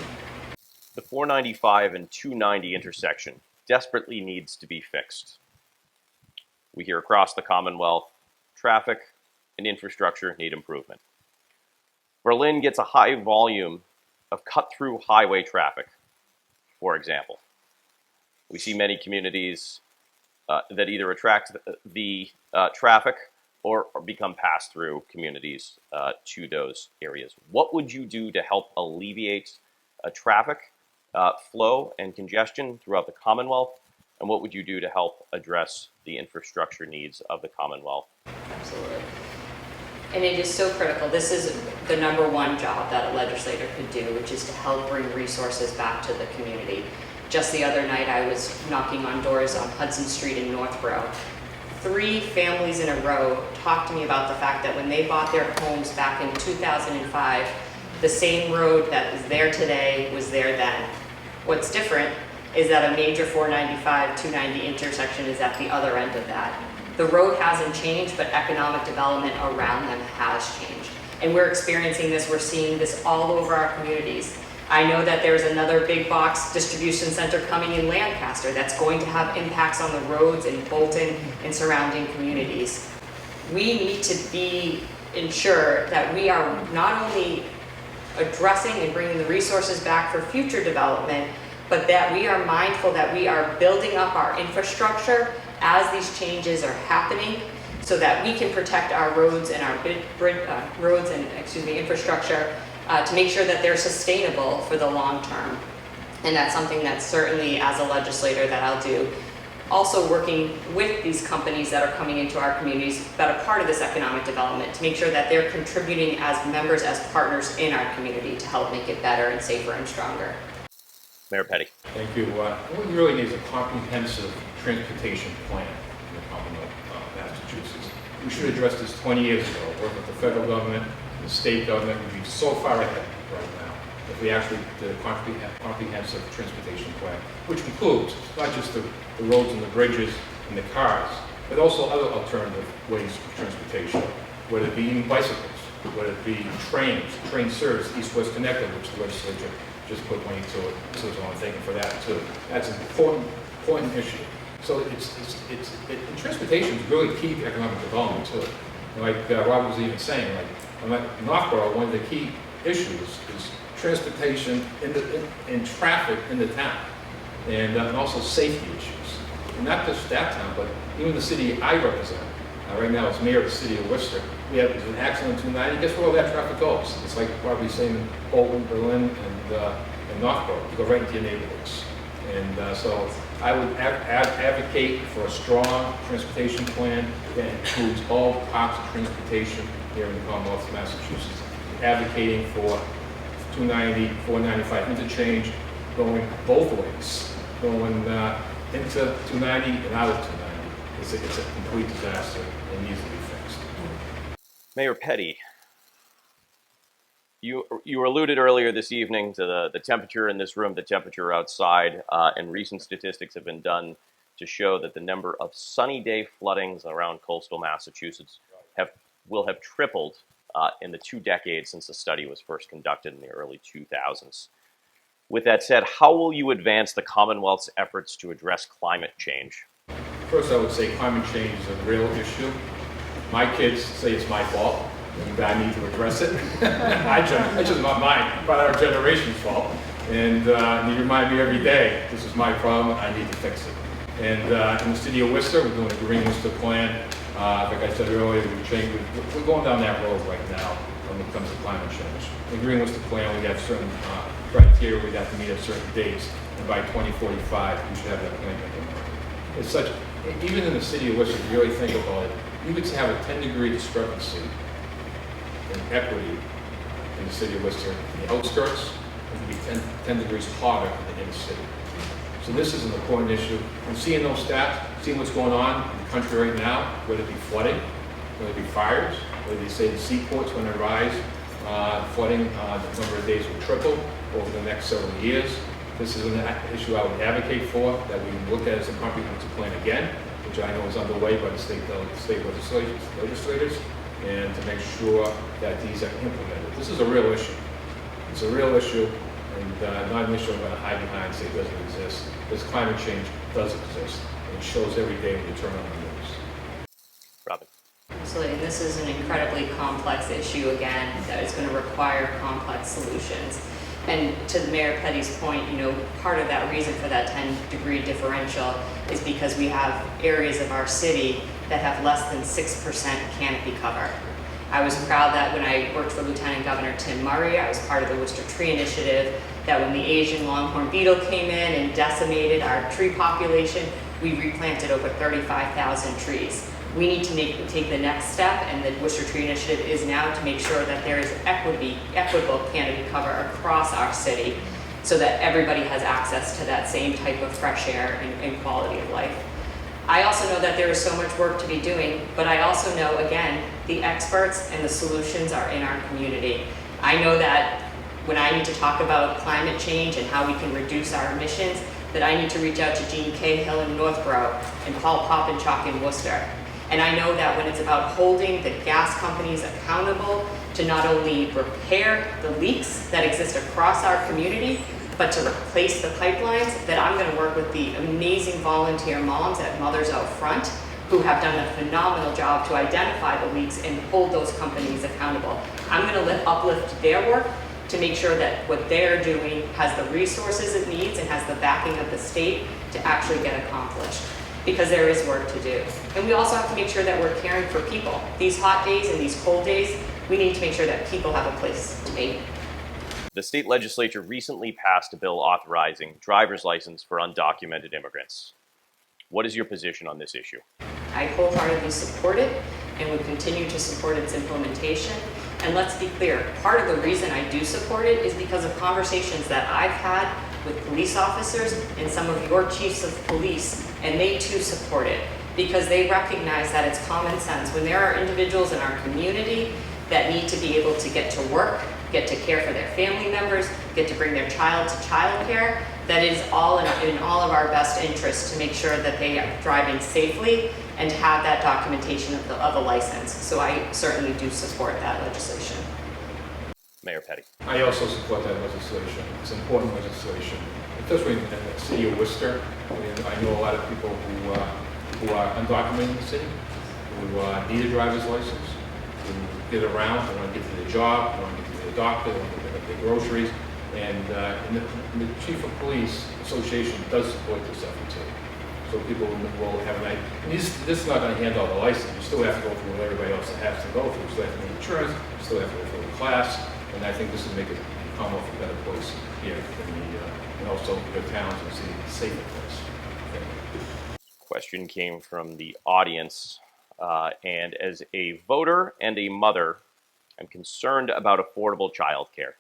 The 495 and 290 intersection desperately needs to be fixed. We hear across the Commonwealth, traffic and infrastructure need improvement. Berlin gets a high volume of cut-through highway traffic, for example. We see many communities that either attract the traffic or become pass-through communities to those areas. What would you do to help alleviate traffic flow and congestion throughout the Commonwealth? And what would you do to help address the infrastructure needs of the Commonwealth? Absolutely. And it is so critical. This is the #1 job that a legislator could do, which is to help bring resources back to the community. Just the other night, I was knocking on doors on Hudson Street in Northborough. 3 families in a row talked to me about the fact that when they bought their homes back in 2005, the same road that is there today was there then. What's different is that a major 495, 290 intersection is at the other end of that. The road hasn't changed, but economic development around them has changed. And we're experiencing this, we're seeing this all over our communities. I know that there's another big box distribution center coming in Lancaster that's going to have impacts on the roads in Bolton and surrounding communities. We need to ensure that we are not only addressing and bringing the resources back for future development, but that we are mindful that we are building up our infrastructure as these changes are happening, so that we can protect our roads and our infrastructure to make sure that they're sustainable for the long term. And that's something that certainly as a legislator that I'll do. Also working with these companies that are coming into our communities that are part of this economic development to make sure that they're contributing as members, as partners in our community to help make it better and safer and stronger. Mayor Petty. Thank you. What we really need is a comprehensive transportation plan in the Commonwealth of Massachusetts. We should address this 20 years ago, work with the federal government, the state government. We'd be so far ahead right now if we actually did a comprehensive transportation plan, which includes not just the roads and the bridges and the cars, but also other alternative ways of transportation, whether it be even bicycles, whether it be trains, train service, East-West Connector, which the legislature just put money to it, so I'm thanking for that too. That's an important issue. So transportation is really key to economic development too. And like Rob was even saying, like in Northborough, one of the key issues is transportation in traffic in the town, and also safety issues. And not just that town, but even the city I represent. Right now, as mayor of the city of Worcester, we have an accident on 290. Guess where all that traffic goes? It's like probably saying in Bolton, Berlin, and Northborough. You go right into your neighborhoods. And so I would advocate for a strong transportation plan that includes all types of transportation here in the Commonwealth of Massachusetts. Advocating for 290, 495 interchange, going both ways, going into 290 and out of 290. It's a complete disaster and needs to be fixed. Mayor Petty, you alluded earlier this evening to the temperature in this room, the temperature outside, and recent statistics have been done to show that the number of sunny day floodings around coastal Massachusetts will have tripled in the 2 decades since the study was first conducted in the early 2000s. With that said, how will you advance the Commonwealth's efforts to address climate change? First, I would say climate change is a real issue. My kids say it's my fault, and I need to address it. It's just not mine, but our generation's fault. And you remind me every day, this is my problem, I need to fix it. And in the city of Worcester, we're doing a Green Worcester plan. Like I said earlier, we're going down that road right now when it comes to climate change. In the Green Worcester plan, we have certain criteria we have to meet at certain dates, and by 2045, we should have that plan implemented. It's such, even in the city of Worcester, if you really think about it, you could have a 10-degree discrepancy in equity in the city of Worcester. In the outskirts, it could be 10 degrees hotter in the inner city. So this is an important issue. And seeing those stats, seeing what's going on in the country right now, whether it be flooding, whether it be fires, whether they say the seaport's going to rise, flooding, the number of days will triple over the next several years. This is an issue I would advocate for, that we look at as a comprehensive plan again, which I know is underway by the state legislators, and to make sure that these are implemented. This is a real issue. It's a real issue, and not an issue I'm going to hide behind and say it doesn't exist. This climate change does exist, and it shows every day when you turn on the news. Robyn. Absolutely, and this is an incredibly complex issue again that is going to require complex solutions. And to the Mayor Petty's point, part of that reason for that 10-degree differential is because we have areas of our city that have less than 6% canopy cover. I was proud that when I worked for Lieutenant Governor Tim Murray, I was part of the Worcester Tree Initiative, that when the Asian longhorn beetle came in and decimated our tree population, we replanted over 35,000 trees. We need to take the next step, and the Worcester Tree Initiative is now to make sure that there is equitable canopy cover across our city so that everybody has access to that same type of fresh air and quality of life. I also know that there is so much work to be doing, but I also know, again, the experts and the solutions are in our community. I know that when I need to talk about climate change and how we can reduce our emissions, that I need to reach out to Gene Cahill in Northborough and Paul Poppinchock in Worcester. And I know that when it's about holding the gas companies accountable to not only repair the leaks that exist across our community, but to replace the pipelines, that I'm going to work with the amazing volunteer moms at Mothers Out Front who have done a phenomenal job to identify the leaks and hold those companies accountable. I'm going to uplift their work to make sure that what they're doing has the resources it needs and has the backing of the state to actually get accomplished, because there is work to do. And we also have to make sure that we're caring for people. These hot days and these cold days, we need to make sure that people have a place to be. The state legislature recently passed a bill authorizing driver's license for undocumented immigrants. What is your position on this issue? I wholeheartedly support it and would continue to support its implementation. And let's be clear, part of the reason I do support it is because of conversations that I've had with police officers and some of your chiefs of police, and they too support it because they recognize that it's common sense. When there are individuals in our community that need to be able to get to work, get to care for their family members, get to bring their child to childcare, that is all in all of our best interests to make sure that they are driving safely and have that documentation of a license. So I certainly do support that legislation. Mayor Petty. I also support that legislation. It's important legislation, especially in the city of Worcester. I know a lot of people who are undocumented in the city, who need a driver's license, who get around, they want to get to their job, they want to get to their doctor, they want to pick up their groceries. And the Chief of Police Association does support this effort too. So people will have an idea. And this is not going to hand out the license. You still have to go through what everybody else has to go through. You still have to need insurance, you still have to go through the class. And I think this will make it Commonwealth a better place here and also your towns and cities a safer place. Okay. Question came from the audience, and as a voter and a mother, I'm concerned about affordable childcare.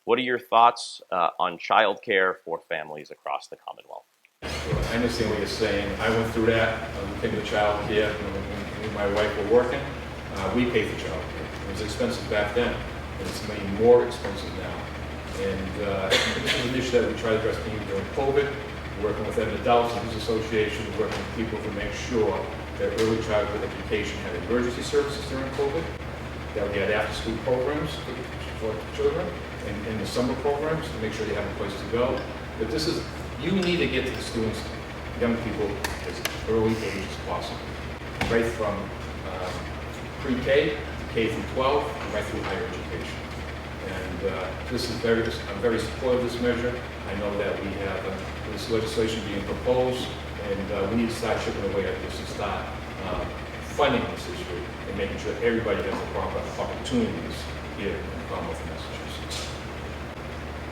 What are your thoughts on childcare for families across the Commonwealth? I understand what you're saying. I went through that. We came to child care. When me and my wife were working, we paid for child care. It was expensive back then, and it's made more expensive now. And this is an issue that we try to address during COVID, working with adults and his association, working with people to make sure that early childhood education had emergency services during COVID, that we had after-school programs for children, and the summer programs to make sure they have a place to go. But this is, you need to get to the students, young people, as early age as possible. Right from pre-K to K through 12, and right through higher education. And I'm very supportive of this measure. I know that we have this legislation being proposed, and we need to start chipping away at this and start funding this issue and making sure everybody has the proper opportunities here in the Commonwealth of Massachusetts.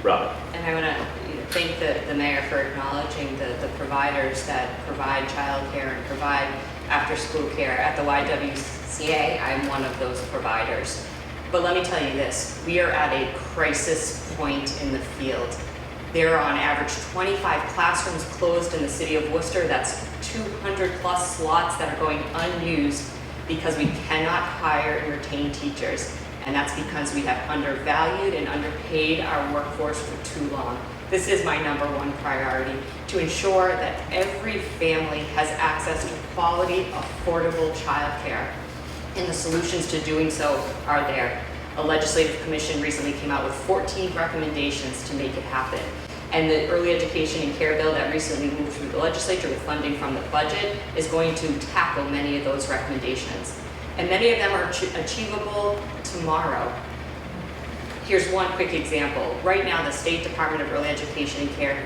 Robyn. And I want to thank the mayor for acknowledging the providers that provide childcare and provide after-school care. At the YWCA, I'm one of those providers. But let me tell you this, we are at a crisis point in the field. There are on average 25 classrooms closed in the city of Worcester. That's 200 plus slots that are going unused because we cannot hire and retain teachers. And that's because we have undervalued and underpaid our workforce for too long. This is my #1 priority, to ensure that every family has access to quality, affordable childcare. And the solutions to doing so are there. A legislative commission recently came out with 14 recommendations to make it happen. And the early education and care bill that recently moved through the legislature with funding from the budget is going to tackle many of those recommendations. And many of them are achievable tomorrow. Here's one quick example. Right now, the State Department of Early Education and Care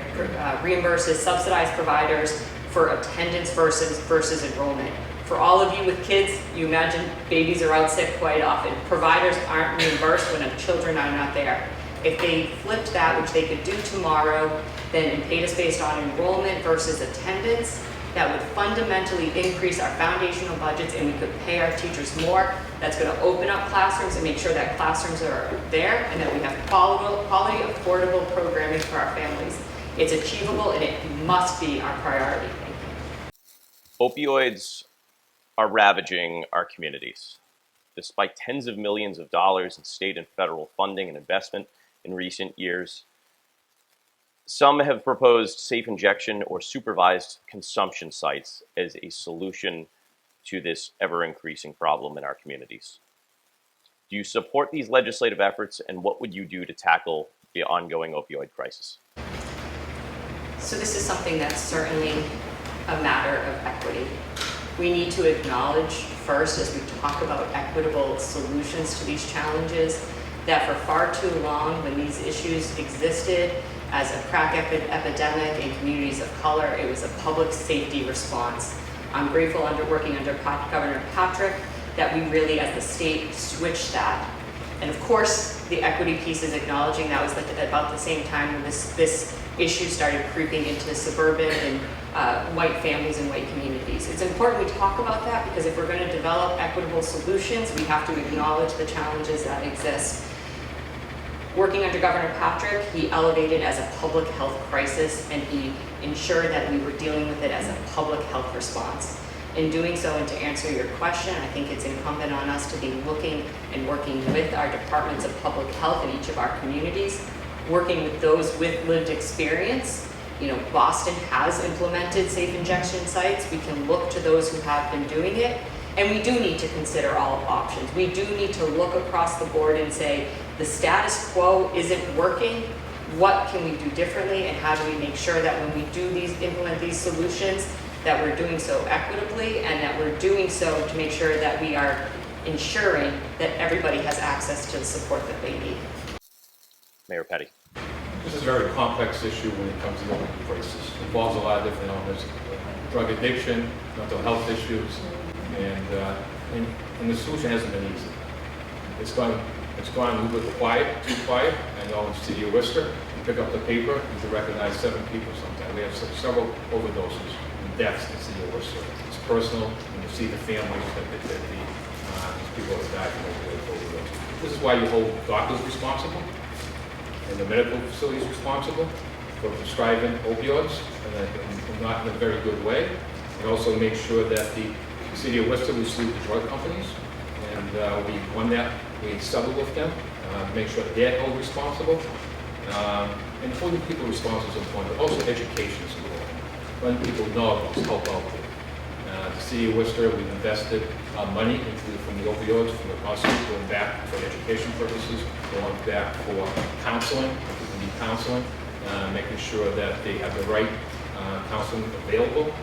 reimburses subsidized providers for attendance versus enrollment. For all of you with kids, you imagine babies are out sick quite often. Providers aren't reimbursed when children are not there. If they flipped that, which they could do tomorrow, then and paid us based on enrollment versus attendance, that would fundamentally increase our foundational budgets, and we could pay our teachers more. That's going to open up classrooms and make sure that classrooms are there and that we have quality, affordable programming for our families. It's achievable and it must be our priority. Thank you. Opioids are ravaging our communities. Despite tens of millions of dollars in state and federal funding and investment in recent years, some have proposed safe injection or supervised consumption sites as a solution to this ever-increasing problem in our communities. Do you support these legislative efforts, and what would you do to tackle the ongoing opioid crisis? So this is something that's certainly a matter of equity. We need to acknowledge first, as we talk about equitable solutions to these challenges, that for far too long, when these issues existed as a crack epidemic in communities of color, it was a public safety response. I'm grateful working under Governor Patrick that we really, as the state, switched that. And of course, the equity piece is acknowledging that was about the same time when this issue started creeping into suburban and white families and white communities. It's important we talk about that because if we're going to develop equitable solutions, we have to acknowledge the challenges that exist. Working under Governor Patrick, he elevated as a public health crisis and he ensured that we were dealing with it as a public health response. In doing so, and to answer your question, I think it's incumbent on us to be looking and working with our departments of public health in each of our communities, working with those with lived experience. You know, Boston has implemented safe injection sites. We can look to those who have been doing it, and we do need to consider all options. We do need to look across the board and say, the status quo isn't working. What can we do differently, and how do we make sure that when we do implement these solutions, that we're doing so equitably and that we're doing so to make sure that we are ensuring that everybody has access to the support that they need. Mayor Petty. This is a very complex issue when it comes to opioid crisis. It involves a lot of different elements, drug addiction, mental health issues, and the solution hasn't been easy. It's gone a little bit quiet, too quiet. I know in the city of Worcester, you pick up the paper, you can recognize 7 people sometimes. We have several overdoses and deaths in the city of Worcester. It's personal, and you see the families that these people have died from overdose. This is why you hold doctors responsible and the medical facilities responsible for prescribing opioids, and not in a very good way. And also make sure that the city of Worcester, we sued the drug companies, and we won that. We settled with them, make sure they're held responsible, and holding people responsible is important, but also education is important. Letting people know what's help out there. The city of Worcester, we've invested money from the opioids, from the hospital, going back for education purposes, going back for counseling, if people need counseling, making sure that they have the right counseling available,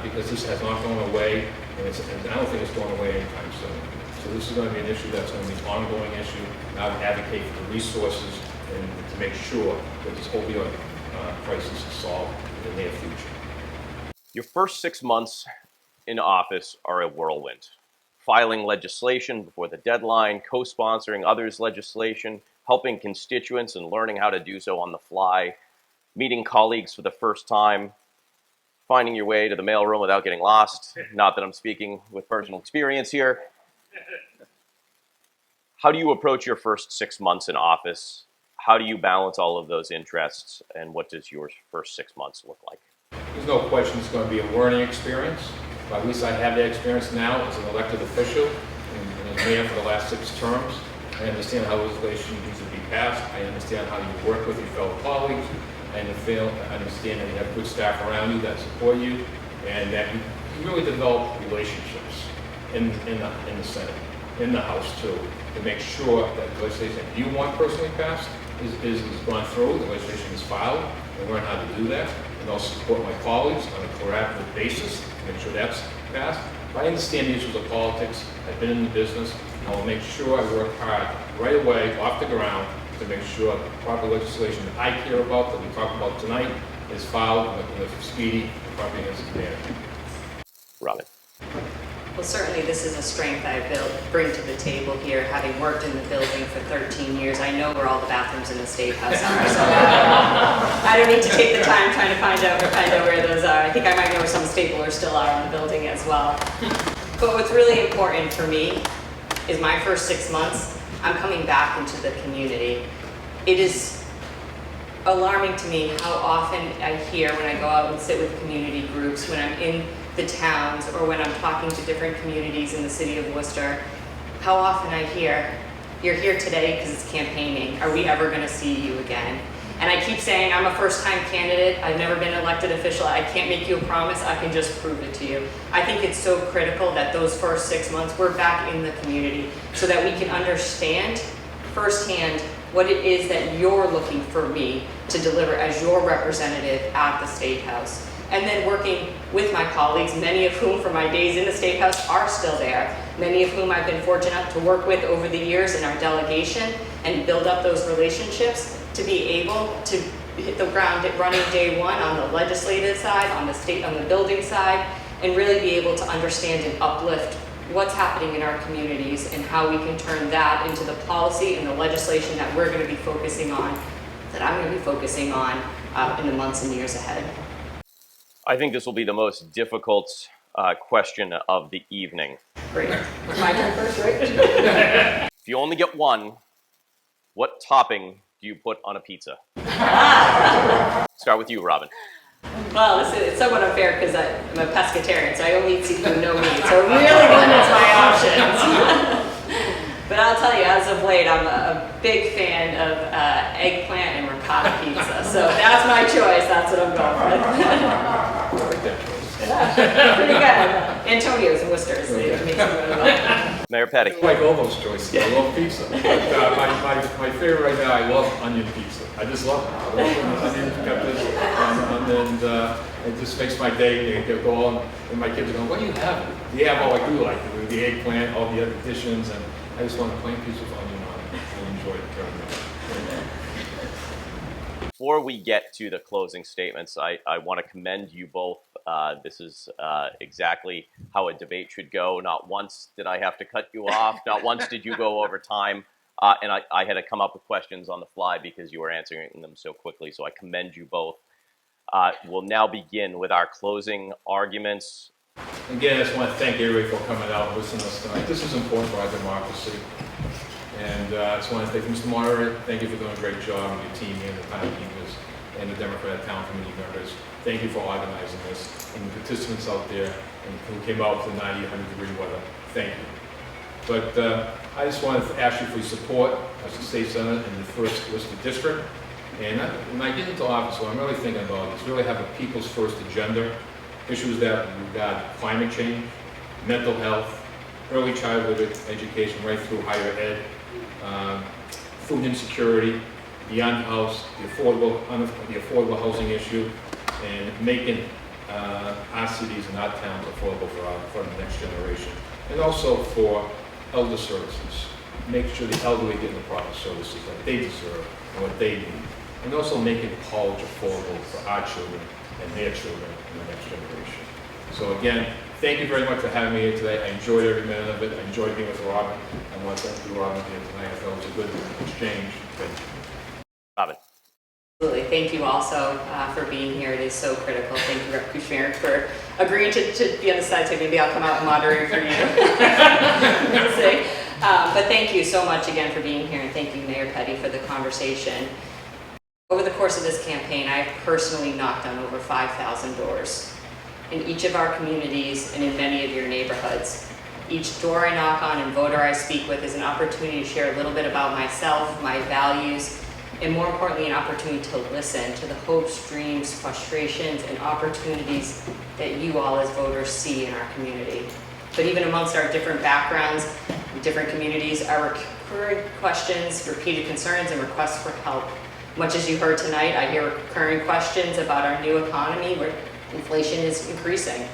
because this has not gone away, and I don't think it's going away anytime soon. So this is going to be an issue that's going to be an ongoing issue. And I would advocate for the resources and to make sure that this opioid crisis is solved in the near future. Your first 6 months in office are a whirlwind. Filing legislation before the deadline, co-sponsoring others' legislation, helping constituents and learning how to do so on the fly, meeting colleagues for the first time, finding your way to the mailroom without getting lost. Not that I'm speaking with personal experience here. How do you approach your first 6 months in office? How do you balance all of those interests, and what does your first 6 months look like? There's no question it's going to be a learning experience. But at least I have that experience now as an elected official and as mayor for the last 6 terms. I understand how legislation needs to be passed. I understand how you work with your fellow colleagues. I understand that you have good staff around you that support you, and that you really develop relationships in the Senate, in the House too, to make sure that the legislation that you want personally passed is gone through, the legislation is filed, and learn how to do that, and also support my colleagues on a collaborative basis to make sure that's passed. But I understand the issues of politics. I've been in the business, and I will make sure I work hard right away off the ground to make sure the proper legislation that I care about, that we talked about tonight, is filed in a speedy and comprehensive manner. Robyn. Well, certainly this is a strength I bring to the table here, having worked in the building for 13 years. I know where all the bathrooms in the State House are, so I don't need to take the time trying to find out where those are. I think I might know where some staplers still are in the building as well. But what's really important for me is my first 6 months, I'm coming back into the community. It is alarming to me how often I hear when I go out and sit with community groups, when I'm in the towns, or when I'm talking to different communities in the city of Worcester, how often I hear, you're here today because it's campaigning. Are we ever going to see you again? And I keep saying, I'm a first-time candidate. I've never been an elected official. I can't make you a promise. I can just prove it to you. I think it's so critical that those first 6 months, we're back in the community so that we can understand firsthand what it is that you're looking for me to deliver as your representative at the State House. And then working with my colleagues, many of whom from my days in the State House are still there, many of whom I've been fortunate to work with over the years in our delegation and build up those relationships to be able to hit the ground running day one on the legislative side, on the building side, and really be able to understand and uplift what's happening in our communities and how we can turn that into the policy and the legislation that we're going to be focusing on, that I'm going to be focusing on in the months and years ahead. I think this will be the most difficult question of the evening. Great. It's my turn first, right? If you only get one, what topping do you put on a pizza? Start with you, Robyn. Well, it's somewhat unfair because I'm a pescatarian, so I only eat seafood, no meat, so it really limits my options. But I'll tell you, as of late, I'm a big fan of eggplant and ricotta pizza, so that's my choice. That's what I'm going with. Pretty good. Antonio's in Worcester, so it makes me really well. Mayor Petty. I like all those choices. I love pizza. But my favorite right now, I love onion pizza. I just love it. I love onion peppers, and it just makes my day. They go on, and my kids are going, "What do you have?" They have all I do, like the eggplant, all the other additions, and I just want a plain piece of onion on it. I enjoy it very much. Before we get to the closing statements, I want to commend you both. This is exactly how a debate should go. Not once did I have to cut you off. Not once did you go over time. And I had to come up with questions on the fly because you were answering them so quickly. So I commend you both. We'll now begin with our closing arguments. Again, I just want to thank everybody for coming out and listening to us tonight. This is important for our democracy. And I just want to thank Mr. Moderator. Thank you for doing a great job with your team and the timekeepers and the Democratic Town Committee members. Thank you for organizing this, and the participants out there and who came out to 90, 100-degree weather. Thank you. But I just wanted to ask you for your support as a state senator in the 1st Worcester District. And when I get into office, what I'm really thinking about is really have a people's first agenda. Issues that regard climate change, mental health, early childhood education, right through higher ed, food insecurity, beyond house, the affordable housing issue, and making our cities and our towns affordable for the next generation. And also for elder services, make sure the elderly get the proper services that they deserve and what they need. And also making college affordable for our children and their children in the next generation. So again, thank you very much for having me here today. I enjoyed every minute of it. I enjoyed being with Robyn. I want to thank you, Robyn, here tonight. I thought it was a good exchange. Thank you. Robyn. Absolutely. Thank you also for being here. It is so critical. Thank you, Rep. Kushmerek, for agreeing to be on the side, so maybe I'll come out and moderate for you. We'll see. But thank you so much again for being here, and thank you, Mayor Petty, for the conversation. Over the course of this campaign, I have personally knocked on over 5,000 doors in each of our communities and in many of your neighborhoods. Each door I knock on and voter I speak with is an opportunity to share a little bit about myself, my values, and more importantly, an opportunity to listen to the hopes, dreams, frustrations, and opportunities that you all as voters see in our community. But even amongst our different backgrounds, different communities, our recurring questions, repeated concerns, and requests for help. Much as you heard tonight, I hear recurring questions about our new economy where inflation is increasing.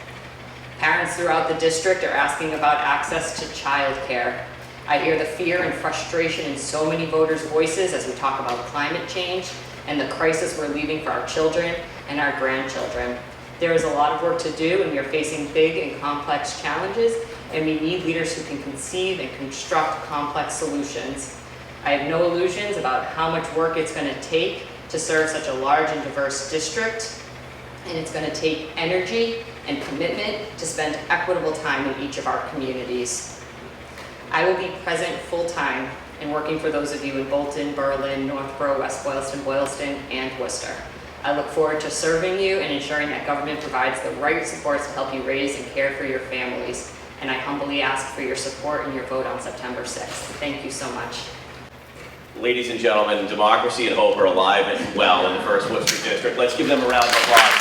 Parents throughout the district are asking about access to childcare. I hear the fear and frustration in so many voters' voices as we talk about climate change and the crisis we're leaving for our children and our grandchildren. There is a lot of work to do, and we are facing big and complex challenges, and we need leaders who can conceive and construct complex solutions. I have no illusions about how much work it's going to take to serve such a large and diverse district, and it's going to take energy and commitment to spend equitable time in each of our communities. I will be present full-time and working for those of you in Bolton, Berlin, Northborough, West Boylston, Boylston, and Worcester. I look forward to serving you and ensuring that government provides the right supports to help you raise and care for your families. And I humbly ask for your support and your vote on September 6th. Thank you so much. Ladies and gentlemen, democracy and hope are alive and well in the 1st Worcester District. Let's give them a round of applause.